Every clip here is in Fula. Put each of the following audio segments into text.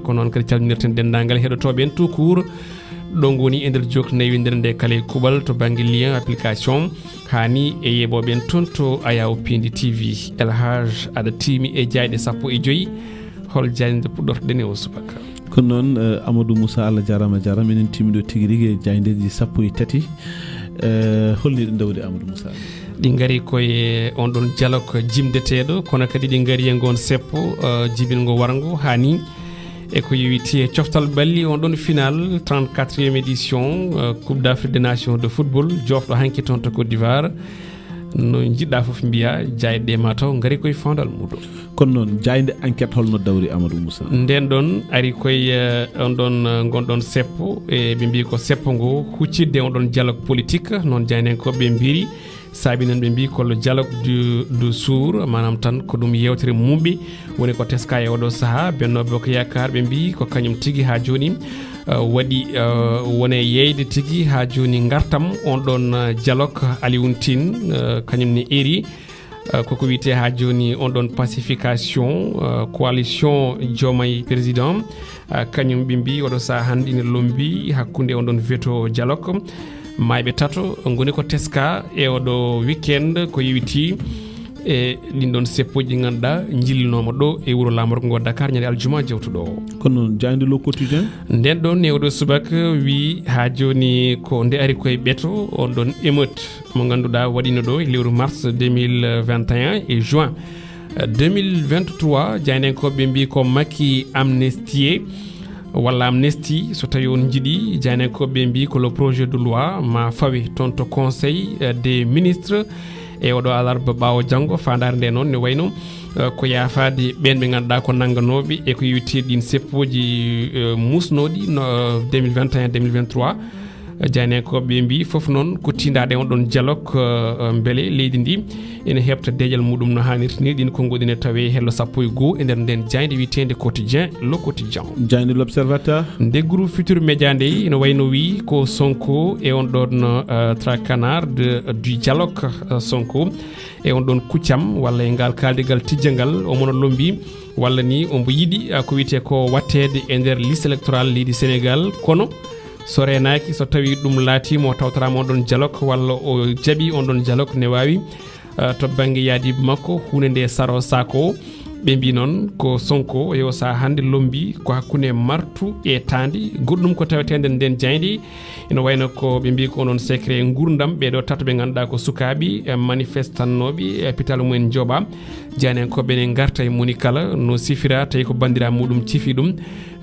ko noon kadi calminirten dendagal heɗotoɓe en tout court ɗo goni e nder joknawidere nde kala kuɓal to banggue lien application hani e yeɓoɓe en toon to ayaw Piindi TV Elhaj aɗa timi e jayɗe 15 hol jayde puɗɗortoɗen e o subaka kono noon Amadou Moussa Allah jarama enen timiɗo tigui rigui e jaydeji 13 holni ɗo dawde Amadou Moussa ɗi gari koye on ɗon dialogue jimdeteɗo kono kadi ɗi gari e gon seppo jibingo wargo hani e ko yewiti coftal balli on ɗon final 34e édition Coupe d'Afrique des Nations de football jofɗo hanki toon to Côte d'Ivoire no jiɗɗa foof mbiya jayɗe mataw gari koye fondal muɗum kono noon jayde enquête holno dawri Amadou Moussa nden ɗon ari koye on ɗon gonɗon seppo e ɓe mbi ko seppo ngo huccidde on ɗon dialogue politique noon jaynenkoɓe mbiri saabi noon ɓe mbi ko le dialogue du jour manam tan ko ɗum yewtere mumɓe woni ko teska e oɗo saaha bennoɓe ko yakkar ɓe mbi ko kañum tigui ha joni waɗi wone yeyde tigui ha joni gartam on ɗon dialogue Alioune Tine kañum ne eri koko wiyete ha joni on ɗon pacification coalition Diomaye président kañum ɓe mbi oɗo saaha hande ine lombi hakkude on ɗon veto dialogue mayɓe tato goni ko teska e oɗo weekend ko yewiti e ɗin ɗon seppoji ɗi ganduɗa jillinoma ɗo e wuuro lamorgo ngo Dakar ñande aljuma jewtuɗo o kono jayde le quotidien nden ɗon e oɗo subaka wi ha joni ko nde ari koye ɓeeto on ɗon émeute mo ganduɗa waɗino ɗo e lewru mars 2021 et juin 2023 jaynenkoɓe mbi ko makki amnestie walla amnesty so tawi on jiiɗi jaynenkoɓe mbi ko le projet de loi ma fawi toon to conseil des ministres e oɗo alarba ɓawo janggo fandare nde noon ne wayno ko yaafade ɓen ɓe ganduɗa ko nangganoɓe e ko yewiti ɗin seppoji musnoɗi 2021 2023 jaynenkoɓe mbi foof noon ko tindade on ɗon dialogue beele leydi ndi ene hebta deƴal muɗum no hannirta ni ɗin konngol tawe hello 11 e nder nden jayde witende quotidien le quotidien jayde l'observateur nde groupe futur média nde ene wayno wi ko Sonko e on ɗon traquenard du dialogue Sonko e on ɗon kuccam walla e ngal kaldigal tijjangal omono lombi walla ni ombo yiɗi ko wiyete ko wattede e nder liste électorale leydi Sénégal kono so renaki so tawi ɗum laatimo o tawtorama on ɗon dialogue walla o jaaɓi on ɗon dialogue ne wawi to banggue yaadiɓe makko hunde nde saro sako ɓe mbi noon ko Sonko yo sa hande lombi ko hakkude martu e tandi goɗɗum ko tawetede nden jaydi ene wayno ko ɓe mbi ko onon secret gurdam ɓeɗo tato ɓe ganduɗa ko sukaɓe manifestannoɓe e pitalo mumen jooɓa janen ko ɓene garta e moni kala no sifira tawi ko bandira muɗum cifi ɗum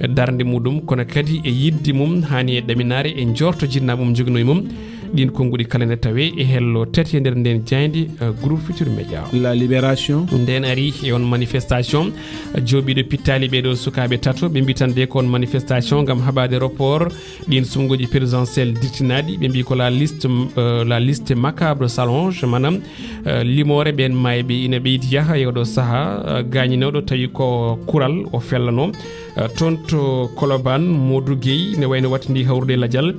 darde muɗum kono kadi e yidde mum hani e ɗaminare e jorto jinna mum joginoye mum ɗin konguɗi kala nde tawe e hello tati e nder nden jaydi groupe futur média la libération nden ari e on manifestation jooɓiɗo pittali ɓeɗo sukaɓe tato ɓe mbi tan de ko on manifestation gam haɓade rapport ɗin sumgoji présidentiel dirtinaɗi ɓe mbi ko la liste macabre s'allonge manam limore ɓen mayɓe ina ɓeydi yaaha e oɗo saaha gañinoɗo tawi ko kural o fellano toon to Colobane Modou Gueye ne wayno wattidi hawrude ladial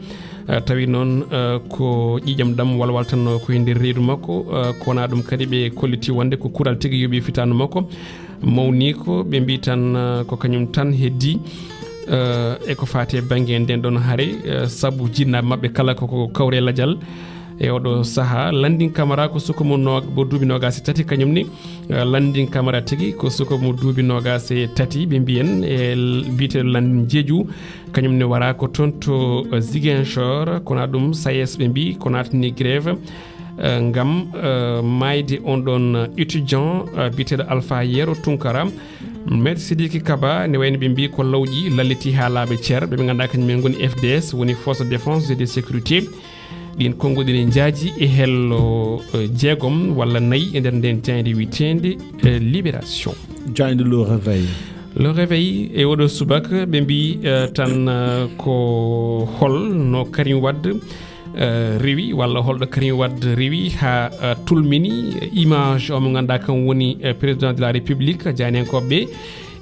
tawi noon ko ƴiƴam ɗam walwal tan koye nder reedu makko kowona ɗum kadi ɓe kolliti wonde ko kural tigui yoɓi fitanu makko mawni ko ɓe mbi tan ko kañum tan heddi eko fati banggue nden ɗon haare saabu jinnaɓe mabɓe kala koko kawre ladial e oɗo saaha Landing Camara ko suka mo duuɓi nogas tati kañumni Landing Camara tigui ko suka mo duuɓi nogas tati ɓe mbiyen e biteɗo Landing Jeeju kañumne wara ko toon to Ziguinchor kona ɗum SAES ɓe mbi ko natani grève ngam mayde on ɗon étudiant biteɗo Alpha Yero Tunkara Maître Sidiki Kaba ne wayno ɓe mbi ko lawƴi lalliti ha laaɓe ceer ɓe ganduɗa kañumen goni FDS woni force de défense et de sécurité ɗin konngol ene jaaji e hello jeegom walla nayyi e nder nden jayde witende libération jayde le réveil e oɗo subaka ɓe mbi tan ko hol no Karim Wade rewi walla holɗo Karim Wade rewi ha tulmini image o mo ganduɗa kam woni président de la république janenkoɓe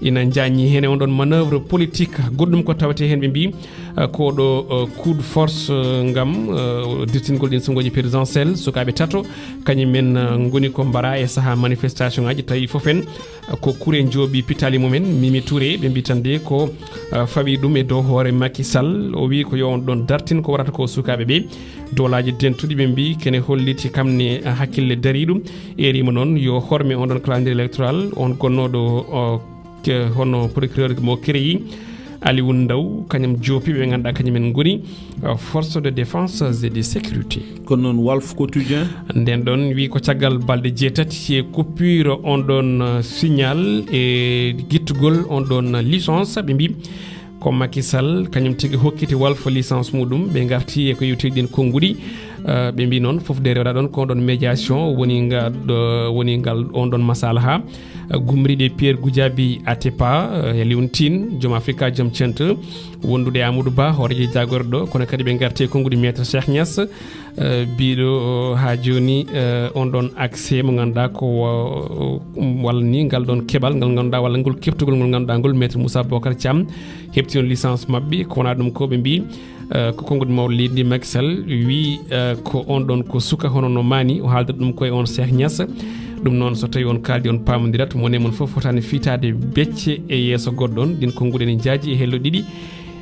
ina jañi hen on don manœuvre politique goddum ko tawete hen be mbi ko do coup de force ngam dirtingol din songoji présidentiel sukabe tato kanyum men ngoni ko mbara e saha manifestation aji tawi fofen ko kure jobi pitali mumen Mimi Touré be mbitande ko fawi dum e do hore Macky Sall o wi ko yo on don dartin ko warata ko sukabe be dolaji dentudi be mbi kene holliti kamne hakkille daridum erima non yo horme on don calendrier électoral on gonnodo hono procureur mo créé Ali Ndaw kanyam jopi be ganda kanyamen ngoni force de défense et de sécurité kon non Walf Quotidien den don wi ko tiagal balde jetati e coupure on don signal et gittugol on don licence be mbi ko Macky Sall kanyum tigi hokkiti Walf licence mudum be garti e ko yuti din kongudi be mbi non fof de rewda don ko don médiation woni ngal on don masalaha gumri de Pierre Goudiaby Atepa e Liuntine jom Afrika jom cente wondude Amadou Ba horeje jagordo kono kadi be garti kongudi maître Cheikh Niass bido ha joni on don accès mo ganda ko wala ni ngal don kebal ngal ganda wala ngol keftugol ngol ganda ngol maître Moussa Bokar Thiam hebti on licence mabbi ko na dum ko be mbi ko kongudi mawlidi Macky Sall wi ko on don ko suka hono no mani o halda dum koy on Cheikh Niass dum non so tawi on kaldi on pamondirat mo ne mon fof fotani fitade becce e yeso goddon din kongude ni jaaji e hello didi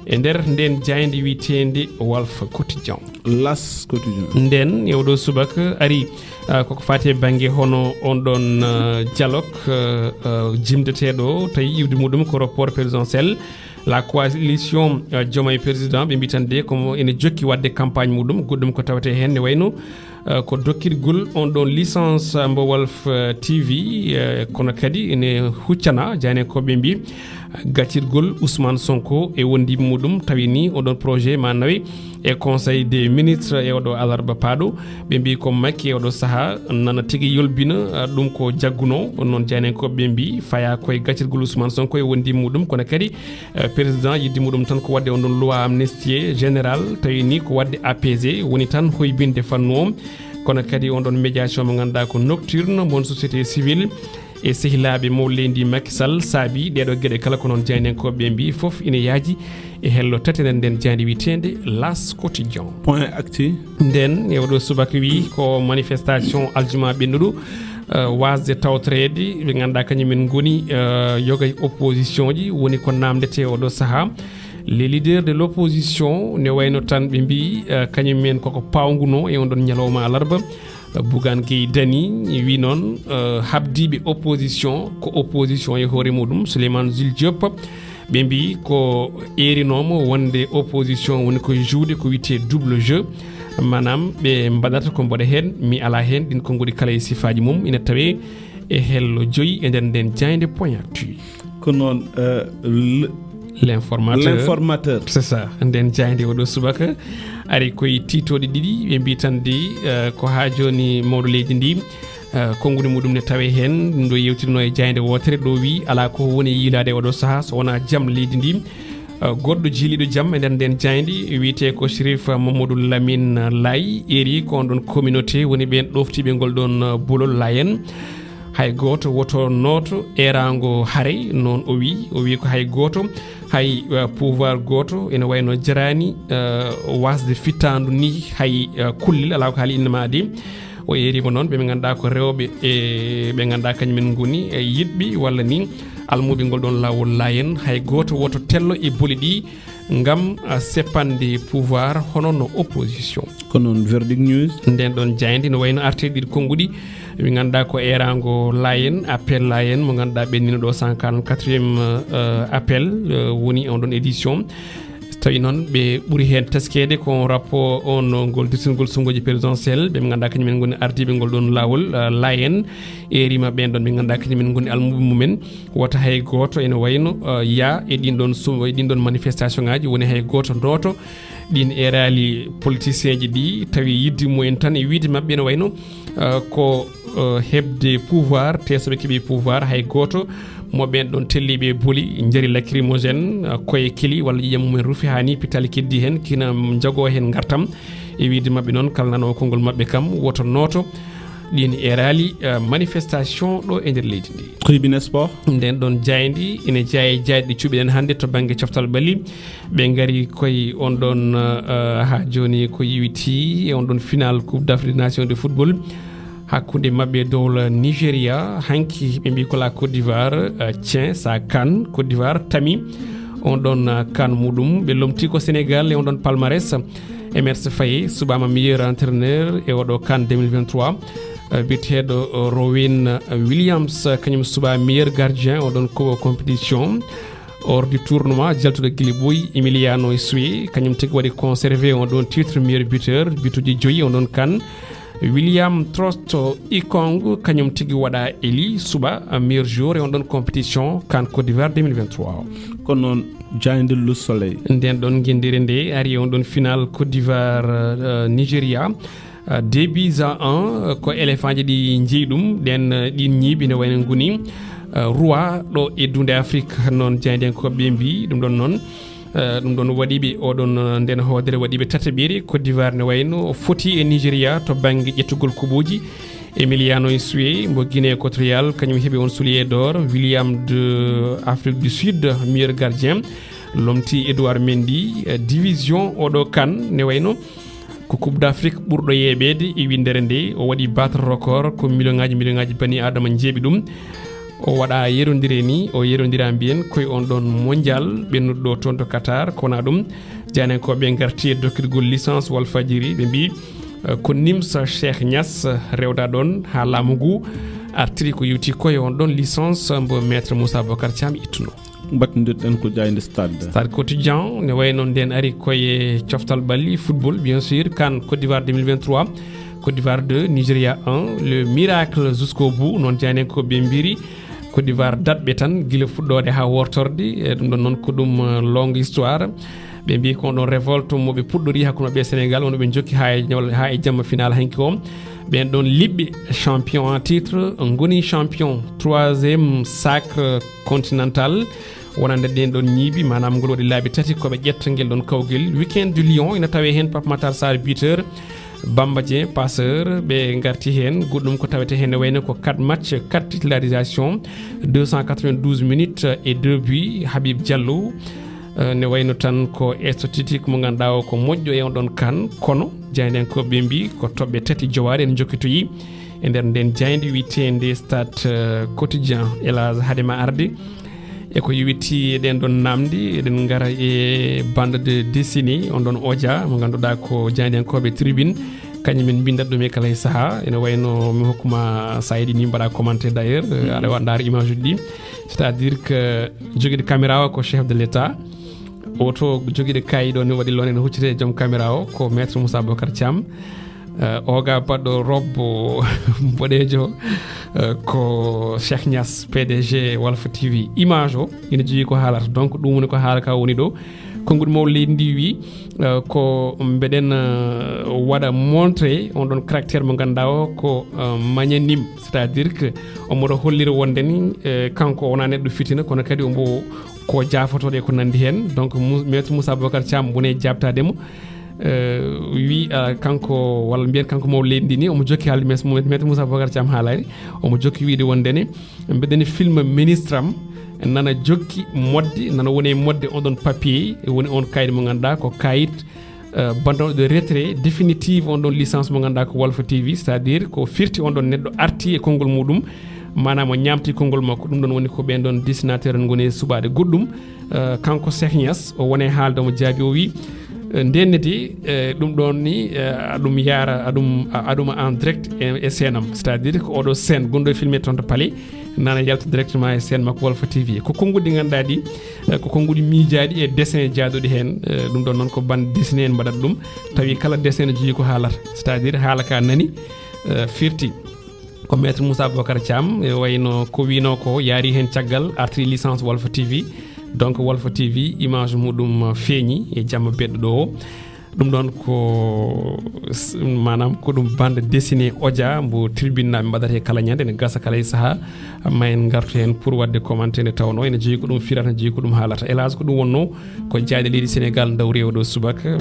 e der den jayndi witende Walf Quotidien L'As Quotidien den yewdo subaka ari koko fati bangi hono on don dialogue jimdetedo tawi iwdi mudum ko rapport présidentiel la coalition Diomaye président be mbitande ko ene jokki wadde campagne mudum goddum ko tawete hen ne wayno ko dokkirgol on don licence mbo Walf TV kono kadi ene huccana jane ko be mbi gaccirgol Ousmane Sonko e wondi mudum tawini o don projet manawi e conseil des ministres e odo alarba pado be mbi ko makki odo saha nana tigi yolbina dum ko jagguno non jane ko be mbi faya koy gaccirgol Ousmane Sonko e wondi mudum kono kadi président yiddi mudum tan ko wadde on don loi amnistie général tawini ko wadde APG woni tan hoybinde fannom kono kadi on don médiation mo ganda ko nocturne mon société civile e sehilabe mawlendi Macky Sall saabi dedo gede kala ko non jani ko be mbi fof ina yaaji e hello tatenen den jandi witende L'As Quotidien point actu den yewdo subaka wi ko manifestation aljuma bendudu wasde tawtrede be ganda kanyumen ngoni yogay opposition ji woni ko namdete odo saha les leaders de l'opposition ne wayno tan be mbi kanyumen koko pawguno e on don nyaloma alarba Bougane Gueye Dany wi non habdibe opposition ko opposition e hore mudum Souleymane Jules Diop be mbi ko erinomo wonde opposition woni ko joude ko wite double jeu manam be mbadata ko mbode hen mi ala hen din ko ngodi kala e sifaji mum ina tawe e hello joyi e den jayde point actu ko non l'informateur c'est ça den jayde odo subaka ari koy titodi didi be mbitande ko ha joni mawdo leydi ndi kongudi mudum ne tawe hen do yewtino e jayde wotere do wi ala ko woni yilade odo saha so wona jam leydi ndi goddo jilido jam e den jaydi wiite ko Chérif Mamadou Lamine Lay eri ko don communauté woni ben doftibe gol don bolol layen hay goto woto noto erango hare non o wi ko hay goto hay pouvoir goto ene wayno jarani wasde fitandu ni hay kullil ala ko hali inmadi o yerimo non be ganda ko rewbe e be ganda kanyumen ngoni e yidbi walla ni almubi gol don lawol layen hay goto woto tello e bolidi ngam sepande pouvoir hono no opposition kono verdict news den don jayndi no wayno artedir kongudi mi ganda ko erango layen appel layen mo ganda bennino do 144e appel woni on don édition tawi non be buri hen taskede ko rapport on gol dirtingol songoji présidentiel be ganda kanyumen ngoni ardibe gol don lawol layen erima ben don be ganda kanyumen ngoni almubi mumen wota hay goto ene wayno ya e din don manifestation ngaji woni hay goto ndoto din erali politicien ji di tawi yiddi moyen tan e wiide mabbe ene wayno ko hebde pouvoir tesobe kibi pouvoir hay goto mo ben don tellibe boli njari lacrymogène koye kili walla yiyam mumen rufi hani pitali keddi hen kina jago hen gartam e wiide mabbe non kala nano kongol mabbe kam woto noto ɗin erali manifestation ɗo e nder leydi ndi ko hibine sport nden ɗon jaydi ene jaye jayɗe cuɓiɗen hannde to banggue coftal bali ɓe gari koye on ɗon ha joni ko yiwiti e on ɗon final coupe d'Afrique des nations de football hakkude mabɓe dow Nigéria hanki ɓe mbi ko la Côte d'Ivoire tien sa CAN Côte d'Ivoire tami on ɗon CAN muɗum ɓe lomti ko Sénégal e on ɗon palmarès Emerse Faye subama meilleur entraîneur e oɗo CAN 2023 biteɗo Rowan Williams kañum suba meilleur gardien oɗon ko compétition hors du tournoi jaltuɗo guili ɓooyi Emiliano Sue kañum tigi waɗi conservé on ɗon titre meilleur buteur butuji joyyi on ɗon CAN William Trosto Ikong kañum tigi waɗa éli suba meilleur joueur e on ɗon compétition CAN Côte d'Ivoire 2023 kono noon jayde le soleil nden ɗon guendiri nde ari on ɗon final Côte d'Ivoire Nigéria 2-1 ko éléphant ji ɗi jeeyi ɗum ɗen ɗin ñiiɓi ne wayno goni roi ɗo eddude Afrique noon jaydenkoɓe mbi ɗum ɗon noon ɗum ɗon waɗiɓe oɗon nden hoodere waɗiɓe tataɓiri Côte d'Ivoire ne wayno foti e Nigéria to banggue ƴettugol kuɓoji Emiliano Sue mbo Guinée équatoriale kañum heeɓi on soulier d'or William de Afrique du Sud meilleur gardien lomti Edouard Mendy division oɗo CAN ne wayno ko coupe d'Afrique ɓurɗo yeɓede e windere nde o waɗi battre record ko million ngaji bani adama jeeɓi ɗum o waɗa yerodire ni o yerodira mbiyen koye on ɗon mondial ɓennuɗo toon to Qatar kowona ɗum janenkoɓe garti e dokkirgol licence Walfadjiri ɓe mbi ko Nimsa Cheikh Niass rewda ɗon ha laamu ngu artiri ko yewti koye on ɗon licence mbo maître Moussa Bocar Thiam ittuno battidirɗen ko jayde stade quotidien ne wayno nden ari koye coftal balli football bien sûr CAN Côte d'Ivoire 2023 Côte d'Ivoire 2 Nigéria 1 le miracle jusqu'au bout noon janenkoɓe mbiri Côte d'Ivoire datɓe tan guila fuɗɗode ha wortorde e ɗum ɗon noon ko ɗum longue histoire ɓe mbi ko ɗon révolte moɓe puɗɗori hakkude maɓɓe Sénégal wono ɓe jokki ha e jamma final hanki o ɓen ɗon liɓɓe champion en titre goni champion 3e sacre continental wonande ɗen ɗon ñiiɓi manam ngol waɗi laabi tati koɓe ƴetta guel ɗon kawguel weekend du Lion ina tawe hen Pape Matar Sarr buteur Bamba Dieng passeur ɓe garti hen goɗɗum ko tawete hen ne wayno ko 4 match 4 titularisation 292 minutes et 2 buts Habib Diallo ne wayno tan ko esthétique mo ganduɗa o ko moƴƴo e on ɗon CAN kono jayden ko ɓe mbi ko toɓɓe tati jowari en jokkitoyi e nder nden jayde wiitende stade quotidien elage haadema arde e ko yewiti eɗen ɗon namdi eɗen gara e bande de dessinée on ɗon odia mo ganduɗa ko jaydenkoɓe tribune kañumen bindat ɗum e kala e saaha ene wayno mi hokkuma sa yiɗi ni mbaɗa commenté d' ailleurs aɗa waɗa image uji ɗi c'est à dire que joguiɗo caméra o ko chef de l' état oto joguiɗo kayiɗo ni waɗi lon en huccite e joom caméra o ko maître Moussa Bocar Thiam oga baɗɗo robbo boɗejo ko Cheikh Niass PDG Walf TV image o ina jogui ko haalata donc ɗum woni ko haala ka woni ɗo konngol maw leydi ndi wi ko mbeɗen waɗa montré on ɗon caractére mo ganduɗa o ko magnanim c'est à dire que omoɗo hollira wonde ni kanko wona neɗɗo fitina kono kadi ombo ko jafotoɗe ko nandi hen donc maître Moussa Bocar Thiam woni jabtademo wi kanko walla mbiyen kanko maw leydi ndi ni omo jokki haalde maître Moussa Bocar Thiam haalari omo jokki wiide wondene mbeɗen film ministre am nana jokki modde nana woni modde on ɗon papier woni on kayit mo ganduɗa ko kayit bandon de retrait définitive on ɗon licence mo ganduɗa ko Walf TV c'est à dire ko firti on ɗon neɗɗo arti e konngol muɗum manam o ñamti konngol makko ɗum ɗon woni ko ɓen ɗon dessinateur en goni suɓade goɗɗum kanko Cheikh Niass o woni haalde omo jaabi o wi ndennete ɗum ɗon ni aɗum yara aɗuma en direct e scène am c'est à dire ko oɗo scène gonɗo filmé toon to Palais nana yalta directement e scène makko Walf TV ko konngudi ganduɗa ɗi ko konngudi miijaɗi e dessin jaaduɗi hen ɗum ɗon noon ko bande dessiné en mbaɗat ɗum tawi kala dessin ne jogui ko haalata c'est à dire haala ka nani firti ko maître Moussa Bocar Thiam e wayno ko wino ko yaari hen caggal artiri licence Walf TV donc Walf TV image muɗum feeñi e jamma beɗɗo ɗo o ɗum ɗon ko manam ko ɗum bande dessiné odia mbo tribune naɓe mbaɗata kala ñande ne gasa kala e saaha ma en gartu hen pour wadde commenté nde tawno ene jogui ko ɗum firata ne jogui ko ɗum haalata hélas ko ɗum wonno ko jayde leydi Sénégal daw rewo ɗo subaka